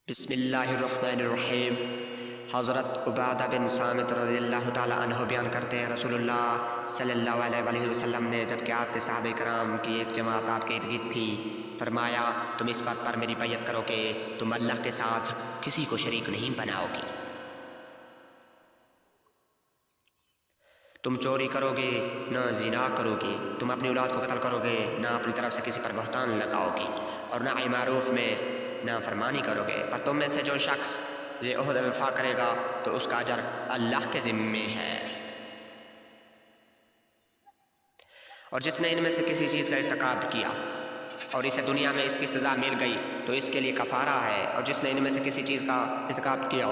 بسم اللہ الرحمن الرحیم۔ حضرت عبادہ بن صامت رضی اللہ تعالیٰ عنہ بیان کرتے ہیں، رسول اللہ صلی اللہ علیہ وآلہ وسلم نے جب کہ آپ کے صحابہ کرام کی ایک جماعت آپ کے ارد گرد تھی، فرمایا تم اس بات پر میری بیعت کرو کہ تم اللہ کے ساتھ کسی کو شریک نہیں بناؤ گے، تم چوری کرو گے نہ زنا کرو گے، تم اپنی اولاد کو قتل کرو گے نہ اپنی طرف سے کسی پر بہتان لگاؤ گے، اور نہ معروف میں نافرمانی کرو گے۔ پر تم میں سے جو شخص یہ عہد وفا کرے گا تو اس کا اجر اللہ کے ذمے ہے، اور جس نے ان میں سے کسی چیز کا ارتکاب کیا اور اسے دنیا میں اس کی سزا مل گئی تو اس کے لیے کفارہ ہے، اور جس نے ان میں سے کسی چیز کا ارتکاب کیا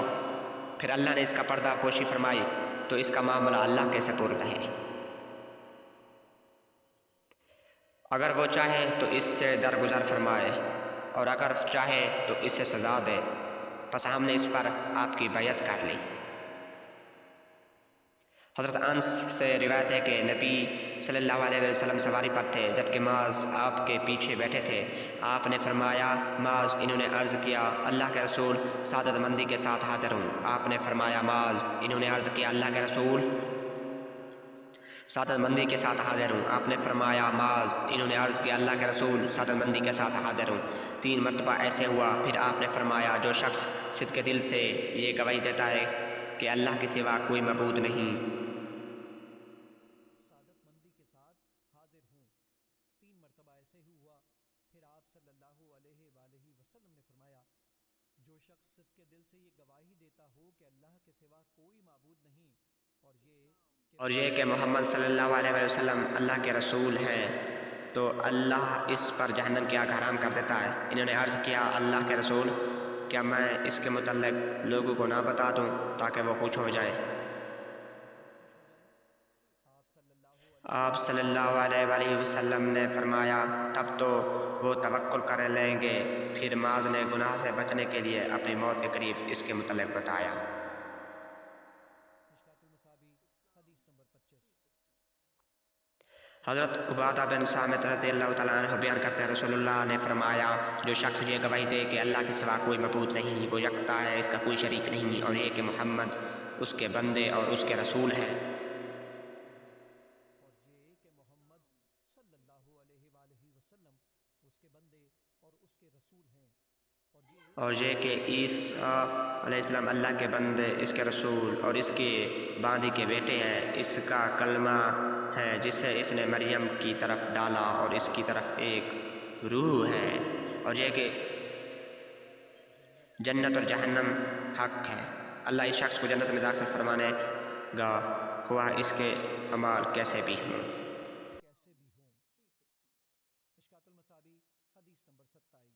پھر اللہ نے اس کا پردہ پوشی فرمائی تو اس کا معاملہ اللہ کے سپرد ہے، اگر وہ چاہے تو اس سے درگزر فرمائے اور اگر چاہے تو اس سے سزا دے، پس ہم نے اس پر آپ کی بیعت کر لی۔ حضرت انس سے روایت ہے کہ نبی صلی اللہ علیہ وسلم سواری پر تھے جبکہ معاذ آپ کے پیچھے بیٹھے تھے۔ آپ نے فرمایا معاذ، انہوں نے عرض کیا اللہ کے رسول سعادت مندی کے ساتھ حاضر ہوں۔ آپ نے فرمایا معاذ، انہوں نے عرض کیا اللہ کے رسول سعادت مندی کے ساتھ حاضر ہوں۔ آپ نے فرمایا معاذ، انہوں نے عرض کیا اللہ کے رسول سعادت مندی کے ساتھ حاضر ہوں۔ 3 مرتبہ ایسے ہوا، پھر آپ نے فرمایا جو شخص صدق دل سے یہ گواہی دیتا ہے کہ اللہ کے سوا کوئی معبود نہیں، سعادت مندی کے ساتھ حاضر ہوں۔ 3 مرتبہ ایسے ہی ہوا، پھر آپ صلی اللہ علیہ وآلہ وسلم نے فرمایا جو شخص صدق دل سے یہ گواہی دیتا ہو کہ اللہ کے سوا کوئی معبود نہیں اور یہ کہ محمد صلی اللہ علیہ وسلم اللہ کے رسول ہیں، تو اللہ اس پر جہنم کی آگ حرام کر دیتا ہے۔ انہوں نے عرض کیا اللہ کے رسول، کیا میں اس کے متعلق لوگوں کو نہ بتا دوں تاکہ وہ خوش ہو جائیں؟ آپ صلی اللہ علیہ وآلہ وسلم نے فرمایا تب تو وہ توکل کر لیں گے۔ پھر معاذ نے گناہ سے بچنے کے لیے اپنی موت کے قریب اس کے متعلق بتایا۔ مشکوٰۃ المصابیح حدیث نمبر 25۔ حضرت عبادہ بن صامت رضی اللہ تعالیٰ عنہ بیان کرتے ہیں، رسول اللہ نے فرمایا جو شخص یہ گواہی دے کہ اللہ کے سوا کوئی معبود نہیں، وہ یکتا ہے، اس کا کوئی شریک نہیں، اور یہ کہ محمد اس کے بندے اور اس کے رسول ہیں، اور یہ کہ محمد صلی اللہ علیہ وآلہ وسلم اس کے بندے اور اس کے رسول ہیں، اور یہ کہ عیسیٰ علیہ السلام اللہ کے بندے، اس کے رسول اور اس کے باندی کے بیٹے ہیں، اس کا کلمہ ہے جسے اس نے مریم کی طرف ڈالا اور اس کی طرف ایک روح ہے، اور یہ کہ جنت اور جہنم حق ہے، اللہ اس شخص کو جنت میں داخل فرمانے گا خواہ اس کے اعمال کیسے بھی ہوں۔ مشکوٰۃ المصابیح حدیث نمبر 27۔